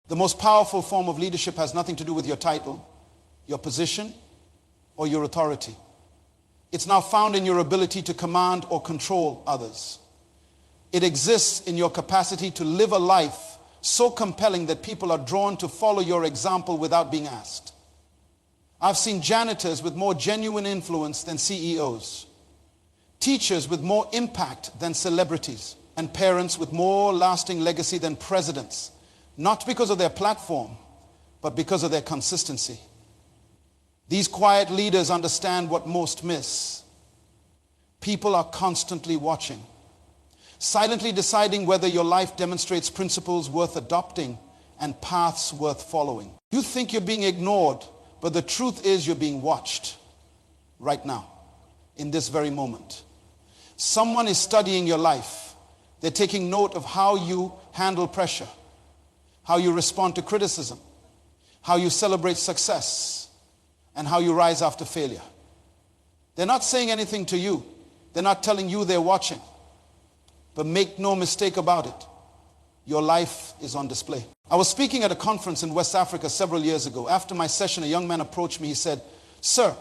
The most powerful form of leadership has nothing to do with your title, your position, or your authority. It's now found in your ability to command or control others. It exists in your capacity to live a life so compelling that people are drawn to follow your example without being asked. I've seen janitors with more genuine influence than CEOs, teachers with more impact than celebrities, and parents with more lasting legacy than presidents, not because of their platform, but because of their consistency. These quiet leaders understand what most miss. People are constantly watching, silently deciding whether your life demonstrates principles worth adopting and paths worth following. You think you're being ignored, but the truth is you're being watched right now, in this very moment. Someone is studying your life. They're taking note of how you handle pressure, how you respond to criticism, how you celebrate success, and how you rise after failure. They're not saying anything to you. They're not telling you they're watching. But make no mistake about it, your life is on display. I was speaking at a conference in West Africa several years ago. After my session, a young man approached me. He said, "Sir,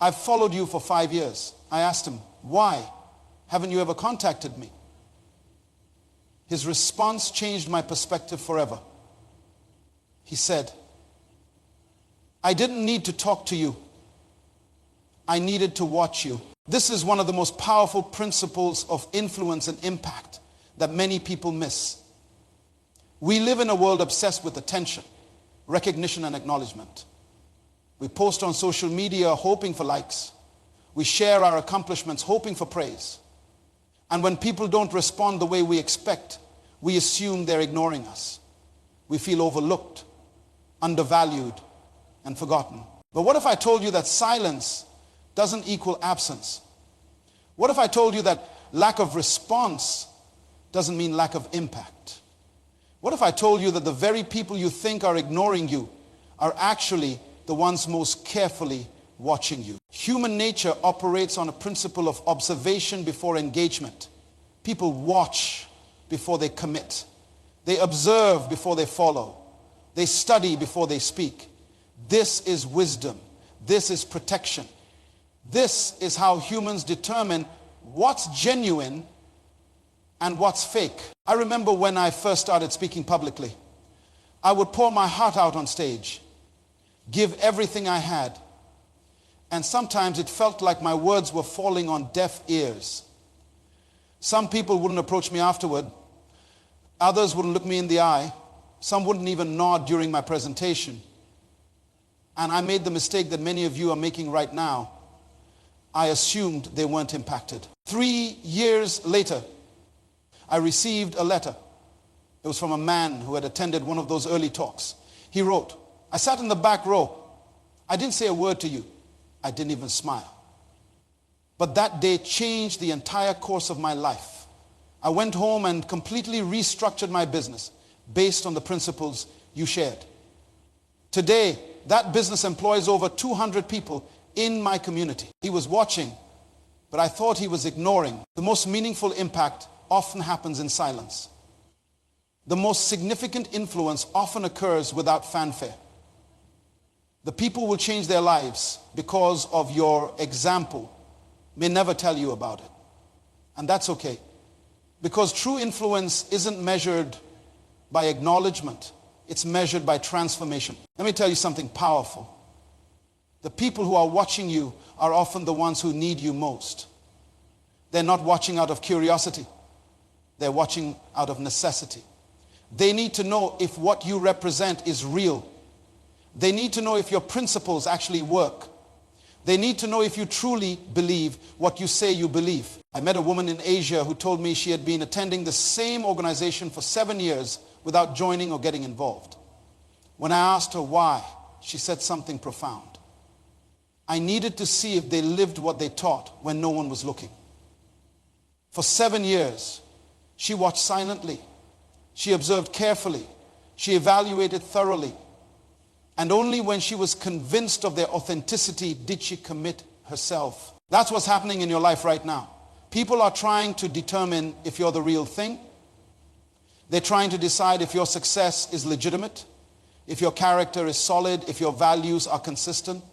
I've followed you for 5 years." I asked him, "Why haven't you ever contacted me?" His response changed my perspective forever. He said, "I didn't need to talk to you. I needed to watch you." This is one of the most powerful principles of influence and impact that many people miss. We live in a world obsessed with attention, recognition, and acknowledgement. We post on social media hoping for likes. We share our accomplishments hoping for praise. And when people don't respond the way we expect, we assume they're ignoring us. We feel overlooked, undervalued, and forgotten. But what if I told you that silence doesn't equal absence? What if I told you that lack of response doesn't mean lack of impact? What if I told you that the very people you think are ignoring you are actually the ones most carefully watching you? Human nature operates on a principle of observation before engagement. People watch before they commit. They observe before they follow. They study before they speak. This is wisdom. This is protection. This is how humans determine what's genuine and what's fake. I remember when I first started speaking publicly, I would pour my heart out on stage, give everything I had, and sometimes it felt like my words were falling on deaf ears. Some people wouldn't approach me afterward. Others wouldn't look me in the eye. Some wouldn't even nod during my presentation. And I made the mistake that many of you are making right now. I assumed they weren't impacted. 3 years later, I received a letter. It was from a man who had attended one of those early talks. He wrote, "I sat in the back row. I didn't say a word to you. I didn't even smile. But that day changed the entire course of my life. I went home and completely restructured my business based on the principles you shared. Today, that business employs over 200 people in my community." He was watching, but I thought he was ignoring. The most meaningful impact often happens in silence. The most significant influence often occurs without fanfare. The people will change their lives because of your example may never tell you about it. And that's okay. Because true influence isn't measured by acknowledgement. It's measured by transformation. Let me tell you something powerful. The people who are watching you are often the ones who need you most. They're not watching out of curiosity. They're watching out of necessity. They need to know if what you represent is real. They need to know if your principles actually work. They need to know if you truly believe what you say you believe. I met a woman in Asia who told me she had been attending the same organization for 7 years without joining or getting involved. When I asked her why, she said something profound. "I needed to see if they lived what they taught when no one was looking." For 7 years, she watched silently. She observed carefully. She evaluated thoroughly. And only when she was convinced of their authenticity did she commit herself. That's what's happening in your life right now. People are trying to determine if you're the real thing. They're trying to decide if your success is legitimate, if your character is solid, if your values are consistent.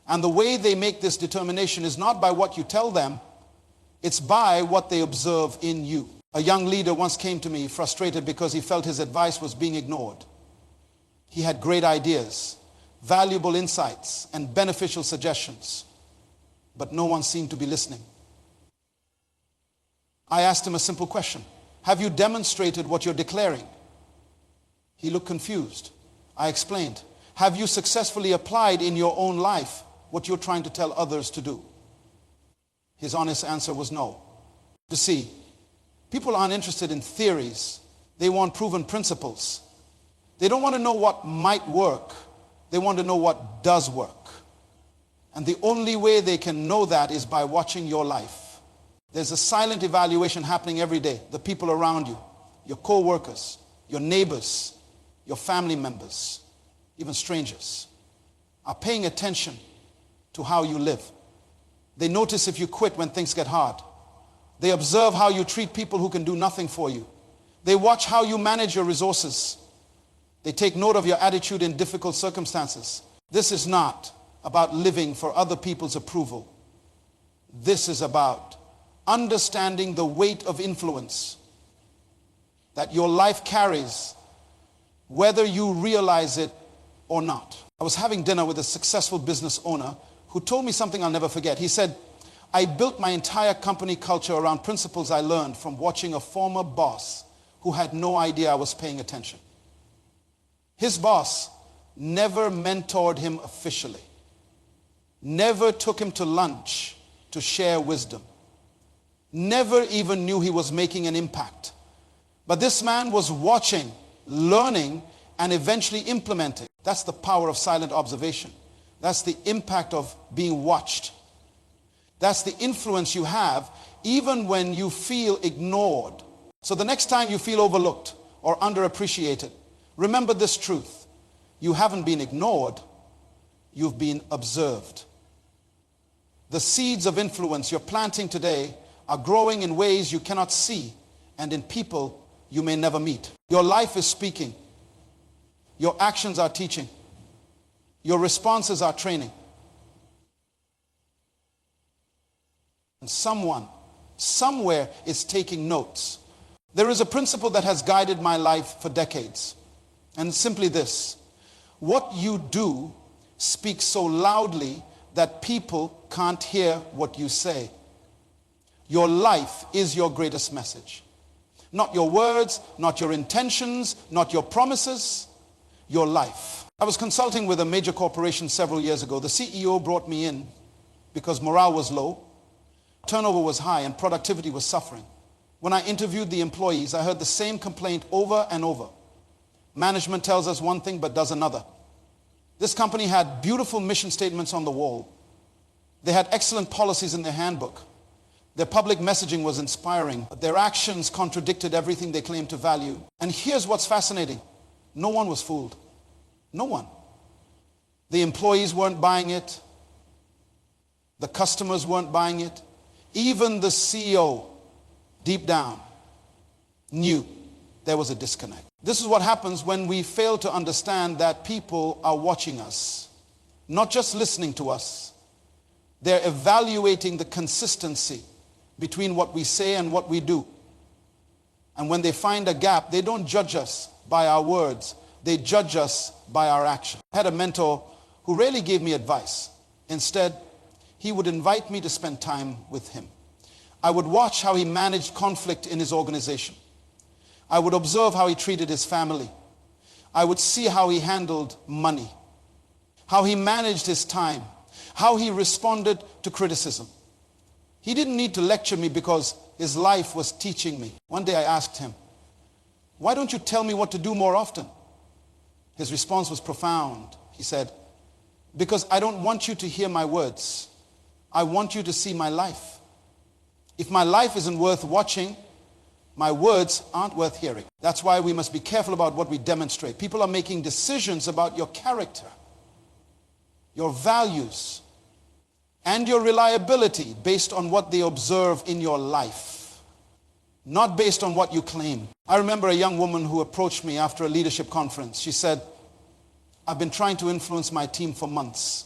And the way they make this determination is not by what you tell them, it's by what they observe in you. A young leader once came to me frustrated because he felt his advice was being ignored. He had great ideas, valuable insights, and beneficial suggestions, but no one seemed to be listening. I asked him a simple question. Have you demonstrated what you're declaring? He looked confused. I explained. Have you successfully applied in your own life what you're trying to tell others to do? His honest answer was no. You see, people aren't interested in theories. They want proven principles. They don't want to know what might work. They want to know what does work. And the only way they can know that is by watching your life. There's a silent evaluation happening every day. The people around you, your co-workers, your neighbors, your family members, even strangers, are paying attention to how you live. They notice if you quit when things get hard. They observe how you treat people who can do nothing for you. They watch how you manage your resources. They take note of your attitude in difficult circumstances. This is not about living for other people's approval. This is about understanding the weight of influence that your life carries, whether you realize it or not. I was having dinner with a successful business owner who told me something I'll never forget. He said, I built my entire company culture around principles I learned from watching a former boss who had no idea I was paying attention. His boss never mentored him officially, never took him to lunch to share wisdom, never even knew he was making an impact. But this man was watching, learning, and eventually implementing. That's the power of silent observation. That's the impact of being watched. That's the influence you have even when you feel ignored. So the next time you feel overlooked or underappreciated, remember this truth. You haven't been ignored, you've been observed. The seeds of influence you're planting today are growing in ways you cannot see and in people you may never meet. Your life is speaking. Your actions are teaching. Your responses are training. And someone, somewhere is taking notes. There is a principle that has guided my life for decades. And it's simply this. What you do speaks so loudly that people can't hear what you say. Your life is your greatest message. Not your words, not your intentions, not your promises, your life. I was consulting with a major corporation several years ago. The CEO brought me in because morale was low, turnover was high, and productivity was suffering. When I interviewed the employees, I heard the same complaint over and over. Management tells us one thing but does another. This company had beautiful mission statements on the wall. They had excellent policies in their handbook. Their public messaging was inspiring, but their actions contradicted everything they claimed to value. And here's what's fascinating. No one was fooled. No one. The employees weren't buying it. The customers weren't buying it. Even the CEO, deep down, knew there was a disconnect. This is what happens when we fail to understand that people are watching us, not just listening to us. They're evaluating the consistency between what we say and what we do. And when they find a gap, they don't judge us by our words. They judge us by our action. I had a mentor who rarely gave me advice. Instead, he would invite me to spend time with him. I would watch how he managed conflict in his organization. I would observe how he treated his family. I would see how he handled money, how he managed his time, how he responded to criticism. He didn't need to lecture me because his life was teaching me. One day I asked him, why don't you tell me what to do more often? His response was profound. He said, because I don't want you to hear my words. I want you to see my life. If my life isn't worth watching, my words aren't worth hearing. That's why we must be careful about what we demonstrate. People are making decisions about your character, your values, and your reliability based on what they observe in your life, not based on what you claim. I remember a young woman who approached me after a leadership conference. She said, I've been trying to influence my team for months,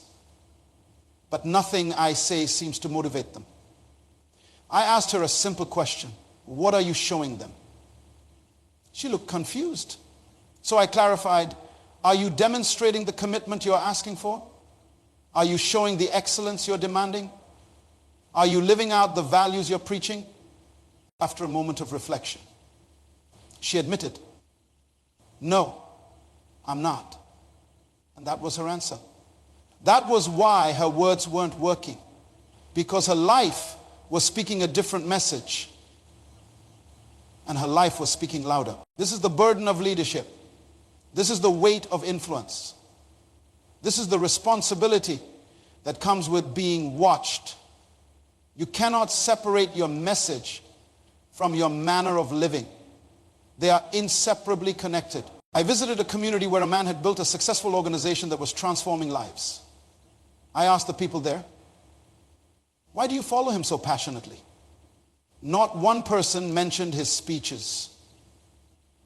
but nothing I say seems to motivate them. I asked her a simple question. What are you showing them? She looked confused. So I clarified, are you demonstrating the commitment you're asking for? Are you showing the excellence you're demanding? Are you living out the values you're preaching? After a moment of reflection, she admitted, no, I'm not. And that was her answer. That was why her words weren't working, because her life was speaking a different message, and her life was speaking louder. This is the burden of leadership. This is the weight of influence. This is the responsibility that comes with being watched. You cannot separate your message from your manner of living. They are inseparably connected. I visited a community where a man had built a successful organization that was transforming lives. I asked the people there, why do you follow him so passionately? Not one person mentioned his speeches.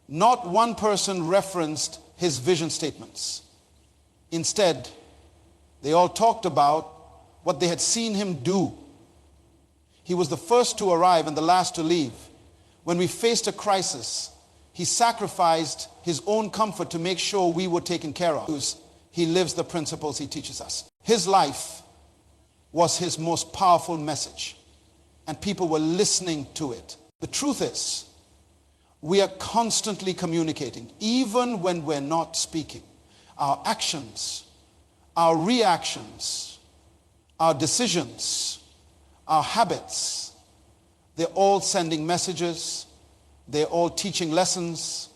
Not one person referenced his vision statements. Instead, they all talked about what they had seen him do. He was the first to arrive and the last to leave. When we faced a crisis, he sacrificed his own comfort to make sure we were taken care of. He lives the principles he teaches us. His life was his most powerful message, and people were listening to it. The truth is, we are constantly communicating, even when we're not speaking. Our actions, our reactions, our decisions, our habits, they're all sending messages, they're all teaching lessons,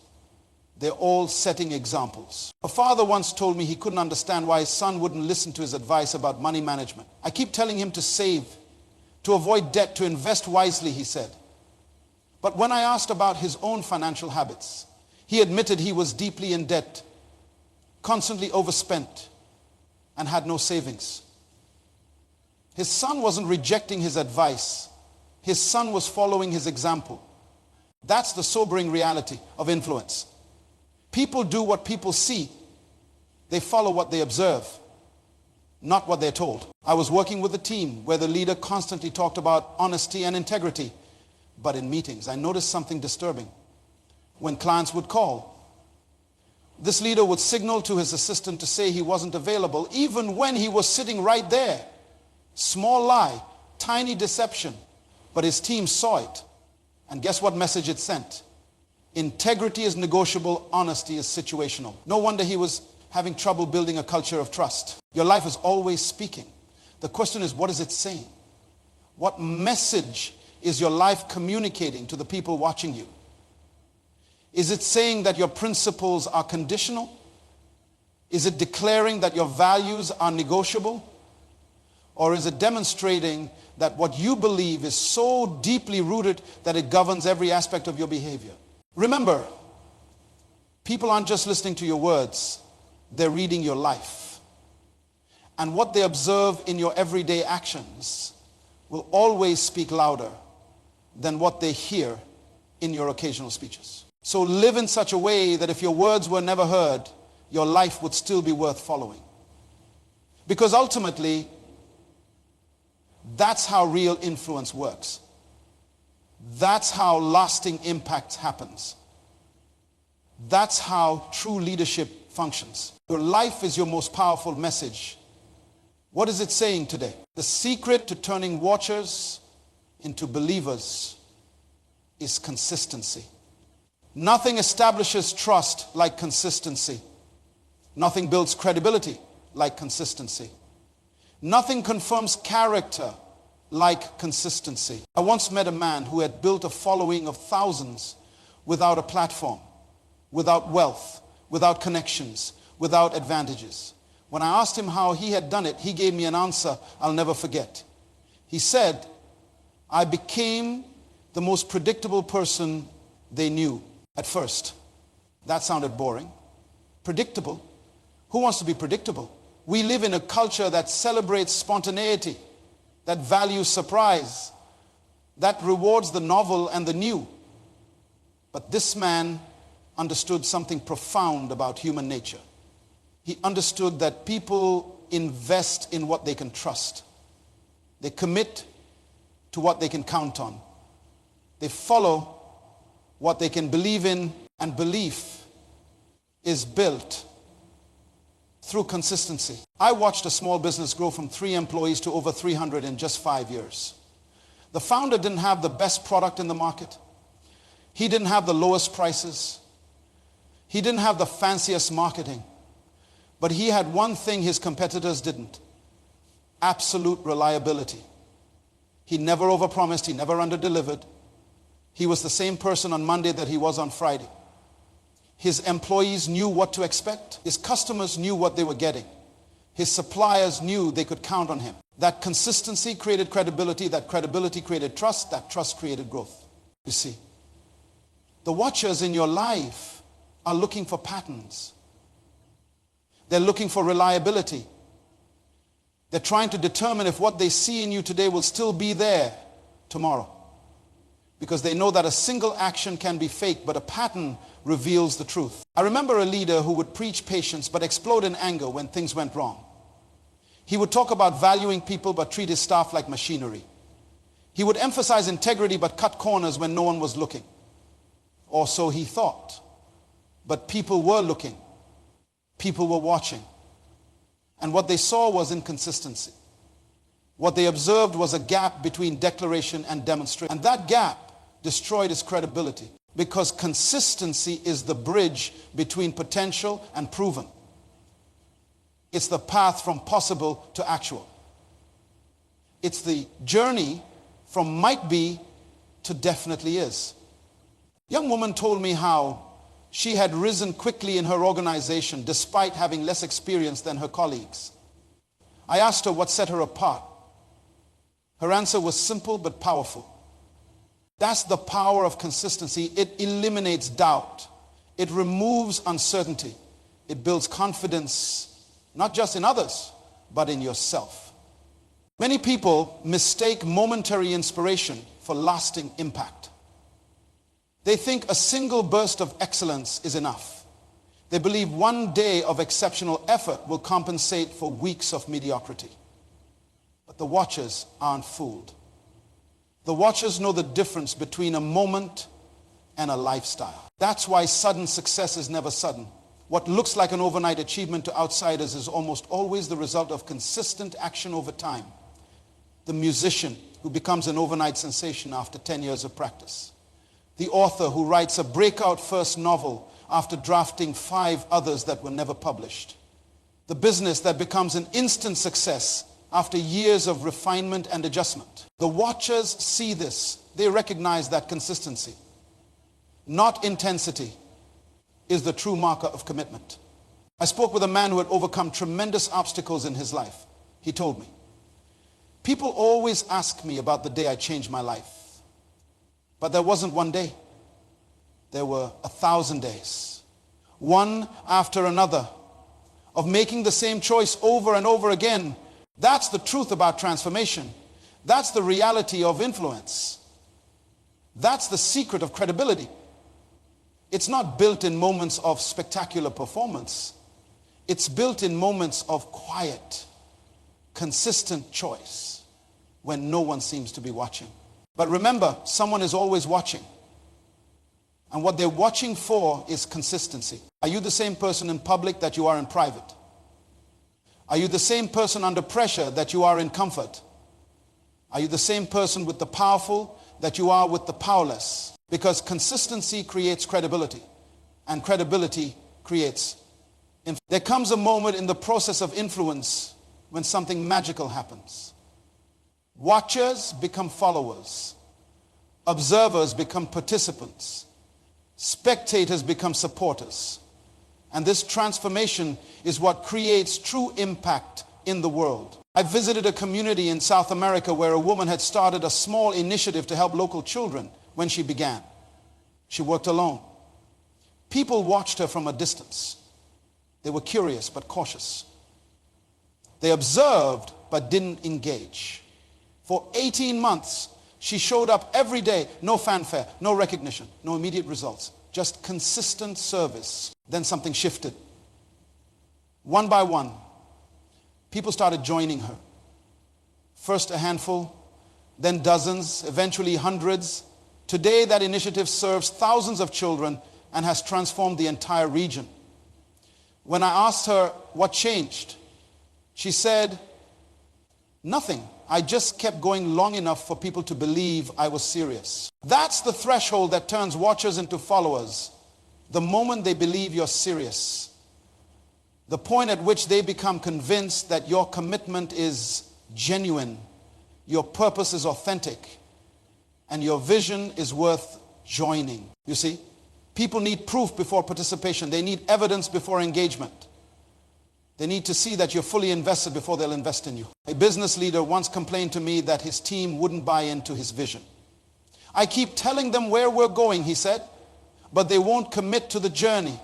they're all setting examples. A father once told me he couldn't understand why his son wouldn't listen to his advice about money management. I keep telling him to save, to avoid debt, to invest wisely, he said. But when I asked about his own financial habits, he admitted he was deeply in debt, constantly overspent, and had no savings. His son wasn't rejecting his advice. His son was following his example. That's the sobering reality of influence. People do what people see. They follow what they observe, not what they're told. I was working with a team where the leader constantly talked about honesty and integrity. But in meetings, I noticed something disturbing. When clients would call, this leader would signal to his assistant to say he wasn't available, even when he was sitting right there. Small lie, tiny deception, but his team saw it. And guess what message it sent? Integrity is negotiable, honesty is situational. No wonder he was having trouble building a culture of trust. Your life is always speaking. The question is, what is it saying? What message is your life communicating to the people watching you? Is it saying that your principles are conditional? Is it declaring that your values are negotiable? Or is it demonstrating that what you believe is so deeply rooted that it governs every aspect of your behavior? Remember, people aren't just listening to your words, they're reading your life. And what they observe in your everyday actions will always speak louder than what they hear in your occasional speeches. So live in such a way that if your words were never heard, your life would still be worth following. Because ultimately, that's how real influence works. That's how lasting impact happens. That's how true leadership functions. Your life is your most powerful message. What is it saying today? The secret to turning watchers into believers is consistency. Nothing establishes trust like consistency. Nothing builds credibility like consistency. Nothing confirms character like consistency. I once met a man who had built a following of thousands without a platform, without wealth, without connections, without advantages. When I asked him how he had done it, he gave me an answer I'll never forget. He said, I became the most predictable person they knew at first. That sounded boring. Predictable? Who wants to be predictable? We live in a culture that celebrates spontaneity, that values surprise, that rewards the novel and the new. But this man understood something profound about human nature. He understood that people invest in what they can trust. They commit to what they can count on. They follow what they can believe in, and belief is built through consistency. I watched a small business grow from 3 employees to over 300 in just 5 years. The founder didn't have the best product in the market. He didn't have the lowest prices. He didn't have the fanciest marketing. But he had one thing his competitors didn't: absolute reliability. He never overpromised, he never underdelivered. He was the same person on Monday that he was on Friday. His employees knew what to expect. His customers knew what they were getting. His suppliers knew they could count on him. That consistency created credibility. That credibility created trust. That trust created growth. You see, the watchers in your life are looking for patterns. They're looking for reliability. They're trying to determine if what they see in you today will still be there tomorrow. Because they know that a single action can be fake, but a pattern reveals the truth. I remember a leader who would preach patience but explode in anger when things went wrong. He would talk about valuing people but treat his staff like machinery. He would emphasize integrity but cut corners when no one was looking. Or so he thought. But people were looking. People were watching. And what they saw was inconsistency. What they observed was a gap between declaration and demonstration. And that gap destroyed his credibility, because consistency is the bridge between potential and proven. It's the path from possible to actual. It's the journey from might be to definitely is. A young woman told me how she had risen quickly in her organization despite having less experience than her colleagues. I asked her what set her apart. Her answer was simple but powerful. That's the power of consistency. It eliminates doubt. It removes uncertainty. It builds confidence, not just in others, but in yourself. Many people mistake momentary inspiration for lasting impact. They think a single burst of excellence is enough. They believe one day of exceptional effort will compensate for weeks of mediocrity. But the watchers aren't fooled. The watchers know the difference between a moment and a lifestyle. That's why sudden success is never sudden. What looks like an overnight achievement to outsiders is almost always the result of consistent action over time. The musician who becomes an overnight sensation after 10 years of practice. The author who writes a breakout first novel after drafting 5 others that were never published. The business that becomes an instant success after years of refinement and adjustment. The watchers see this. They recognize that consistency, not intensity, is the true marker of commitment. I spoke with a man who had overcome tremendous obstacles in his life. He told me, people always ask me about the day I changed my life. But there wasn't one day. There were 1,000 days, one after another, of making the same choice over and over again. That's the truth about transformation. That's the reality of influence. That's the secret of credibility. It's not built in moments of spectacular performance. It's built in moments of quiet, consistent choice when no one seems to be watching. But remember, someone is always watching. And what they're watching for is consistency. Are you the same person in public that you are in private? Are you the same person under pressure that you are in comfort? Are you the same person with the powerful that you are with the powerless? Because consistency creates credibility, and credibility creates influence. There comes a moment in the process of influence when something magical happens. Watchers become followers. Observers become participants. Spectators become supporters. And this transformation is what creates true impact in the world. I visited a community in South America where a woman had started a small initiative to help local children when she began. She worked alone. People watched her from a distance. They were curious but cautious. They observed but didn't engage. For 18 months, She showed up every day, no fanfare, no recognition, no immediate results, just consistent service. Then something shifted. One by one, people started joining her. First a handful, then dozens, eventually hundreds. Today that initiative serves thousands of children and has transformed the entire region. When I asked her what changed, she said, nothing. I just kept going long enough for people to believe I was serious. That's the threshold that turns watchers into followers. The moment they believe you're serious. The point at which they become convinced that your commitment is genuine, your purpose is authentic, and your vision is worth joining. You see, people need proof before participation. They need evidence before engagement. They need to see that you're fully invested before they'll invest in you. A business leader once complained to me that his team wouldn't buy into his vision. I keep telling them where we're going, he said, but they won't commit to the journey.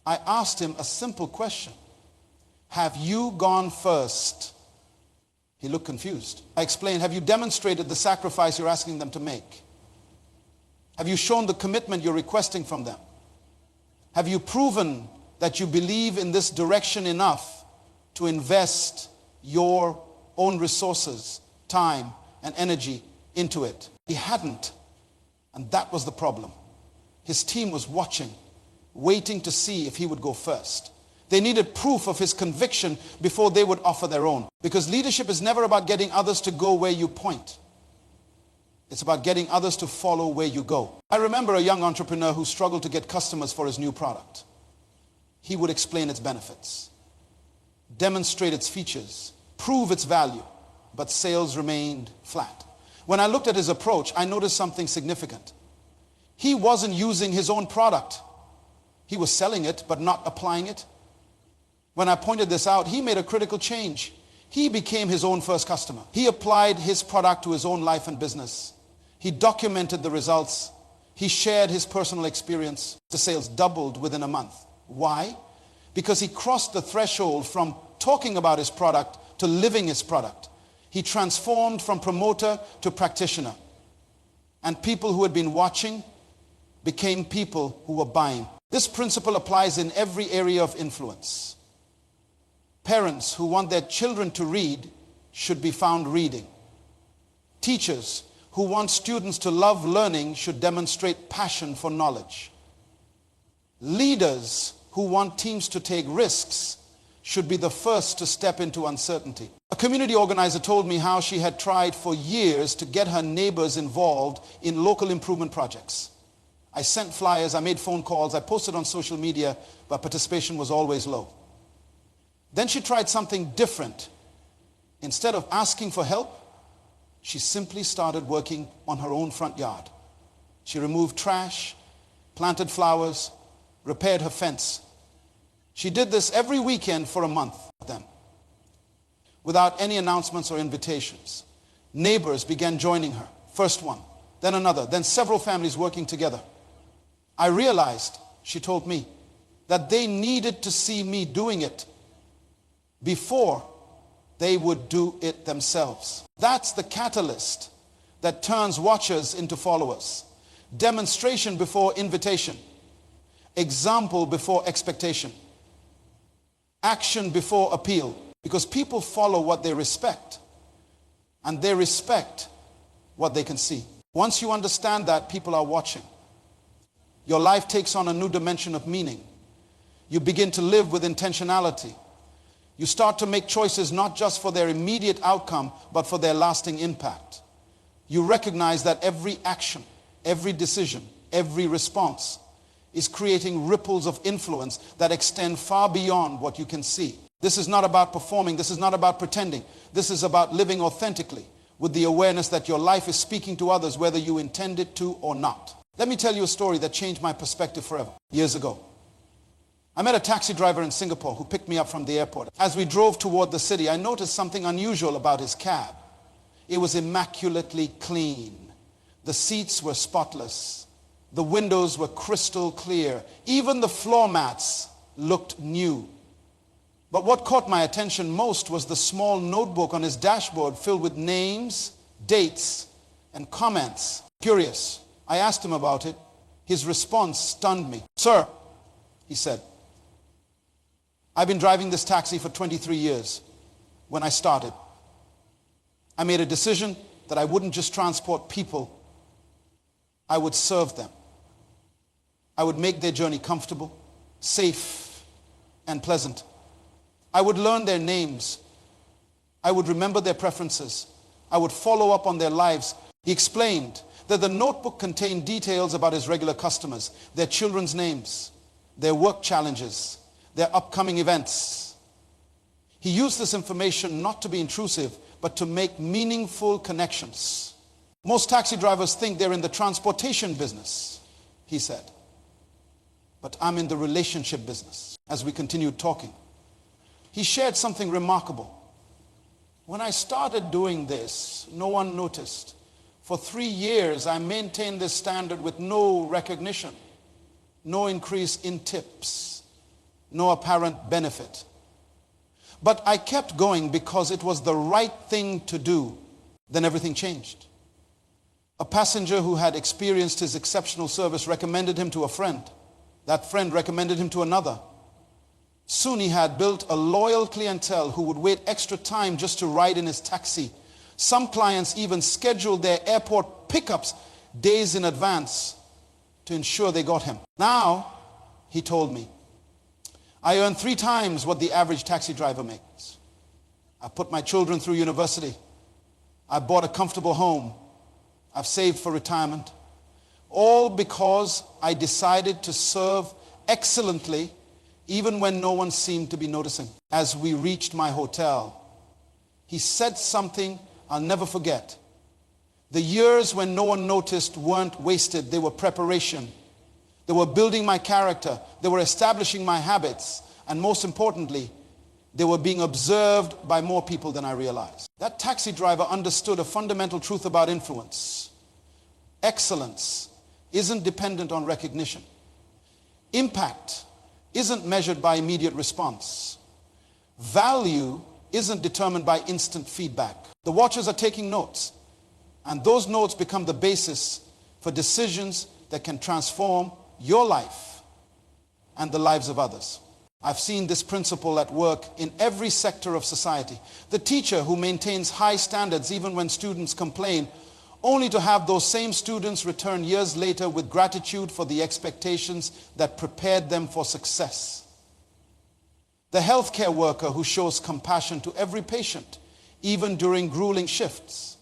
I asked him a simple question. Have you gone first? He looked confused. I explained, have you demonstrated the sacrifice you're asking them to make? Have you shown the commitment you're requesting from them? Have you proven that you believe in this direction enough to invest your own resources, time, and energy into it? He hadn't, and that was the problem. His team was watching, waiting to see if he would go first. They needed proof of his conviction before they would offer their own. Because leadership is never about getting others to go where you point. It's about getting others to follow where you go. I remember a young entrepreneur who struggled to get customers for his new product. He would explain its benefits, demonstrate its features, prove its value, but sales remained flat. When I looked at his approach, I noticed something significant. He wasn't using his own product. He was selling it, but not applying it. When I pointed this out, he made a critical change. He became his own first customer. He applied his product to his own life and business. He documented the results. He shared his personal experience. The sales doubled within a month. Why? Because he crossed the threshold from talking about his product to living his product. He transformed from promoter to practitioner. And people who had been watching became people who were buying. This principle applies in every area of influence. Parents who want their children to read should be found reading. Teachers who want students to love learning should demonstrate passion for knowledge. Leaders who want teams to take risks should be the first to step into uncertainty. A community organizer told me how she had tried for years to get her neighbors involved in local improvement projects. I sent flyers, I made phone calls, I posted on social media, but participation was always low. Then she tried something different. Instead of asking for help, she simply started working on her own front yard. She removed trash, planted flowers, repaired her fence. She did this every weekend for a month then, without any announcements or invitations. Neighbors began joining her. First one, then another, then several families working together. I realized, she told me, that they needed to see me doing it before they would do it themselves. That's the catalyst that turns watchers into followers. Demonstration before invitation. Example before expectation. Action before appeal. Because people follow what they respect, and they respect what they can see. Once you understand that, people are watching. Your life takes on a new dimension of meaning. You begin to live with intentionality. You start to make choices not just for their immediate outcome, but for their lasting impact. You recognize that every action, every decision, every response is creating ripples of influence that extend far beyond what you can see. This is not about performing. This is not about pretending. This is about living authentically with the awareness that your life is speaking to others whether you intend it to or not. Let me tell you a story that changed my perspective forever. Years ago, I met a taxi driver in Singapore who picked me up from the airport. As we drove toward the city, I noticed something unusual about his cab. It was immaculately clean. The seats were spotless. The windows were crystal clear. Even the floor mats looked new. But what caught my attention most was the small notebook on his dashboard filled with names, dates, and comments. Curious. I asked him about it. His response stunned me. "Sir," he said, "I've been driving this taxi for 23 years. When I started, I made a decision that I wouldn't just transport people, I would serve them. I would make their journey comfortable, safe, and pleasant. I would learn their names. I would remember their preferences. I would follow up on their lives." He explained that the notebook contained details about his regular customers, their children's names, their work challenges, their upcoming events. He used this information not to be intrusive, but to make meaningful connections. "Most taxi drivers think they're in the transportation business," he said. "But I'm in the relationship business." As we continued talking, he shared something remarkable. "When I started doing this, no one noticed. For 3 years, I maintained this standard with no recognition, no increase in tips, no apparent benefit. But I kept going because it was the right thing to do. Then everything changed. A passenger who had experienced his exceptional service recommended him to a friend. That friend recommended him to another. Soon he had built a loyal clientele who would wait extra time just to ride in his taxi. Some clients even scheduled their airport pickups days in advance to ensure they got him. Now," he told me, "I earn 3 times what the average taxi driver makes. I put my children through university. I bought a comfortable home. I've saved for retirement. All because I decided to serve excellently even when no one seemed to be noticing." As we reached my hotel, he said something I'll never forget. "The years when no one noticed weren't wasted. They were preparation. They were building my character. They were establishing my habits. And most importantly, they were being observed by more people than I realized." That taxi driver understood a fundamental truth about influence. Excellence isn't dependent on recognition. Impact isn't measured by immediate response. Value isn't determined by instant feedback. The watchers are taking notes, and those notes become the basis for decisions that can transform your life and the lives of others. I've seen this principle at work in every sector of society. The teacher who maintains high standards even when students complain, only to have those same students return years later with gratitude for the expectations that prepared them for success. The healthcare worker who shows compassion to every patient, even during grueling shifts,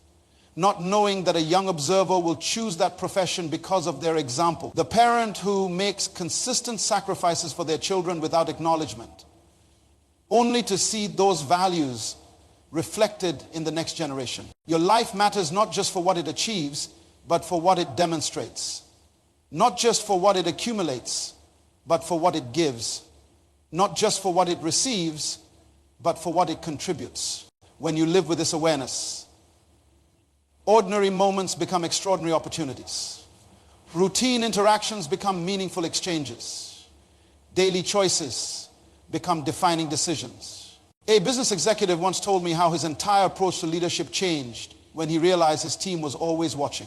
not knowing that a young observer will choose that profession because of their example. The parent who makes consistent sacrifices for their children without acknowledgement, only to see those values reflected in the next generation. Your life matters not just for what it achieves, but for what it demonstrates. Not just for what it accumulates, but for what it gives. Not just for what it receives, but for what it contributes. When you live with this awareness, ordinary moments become extraordinary opportunities. Routine interactions become meaningful exchanges. Daily choices become defining decisions. A business executive once told me how his entire approach to leadership changed when he realized his team was always watching.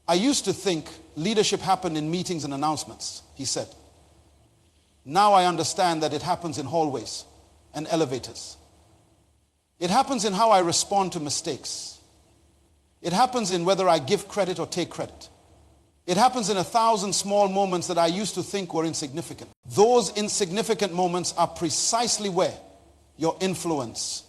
"I used to think leadership happened in meetings and announcements," he said. "Now I understand that it happens in hallways and elevators. It happens in how I respond to mistakes. It happens in whether I give credit or take credit. It happens in 1,000 small moments that I used to think were insignificant. Those insignificant moments are precisely where your influence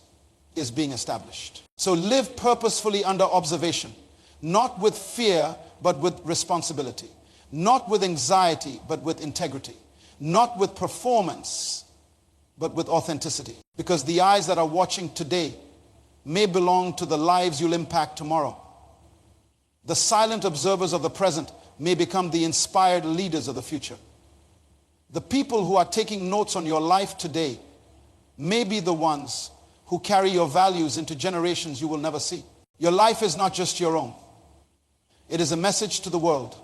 is being established." So live purposefully under observation, not with fear, but with responsibility. Not with anxiety, but with integrity. Not with performance, but with authenticity. Because the eyes that are watching today may belong to the lives you'll impact tomorrow. The silent observers of the present may become the inspired leaders of the future. The people who are taking notes on your life today may be the ones who carry your values into generations you will never see. Your life is not just your own. It is a message to the world.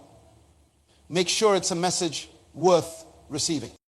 Make sure it's a message worth receiving.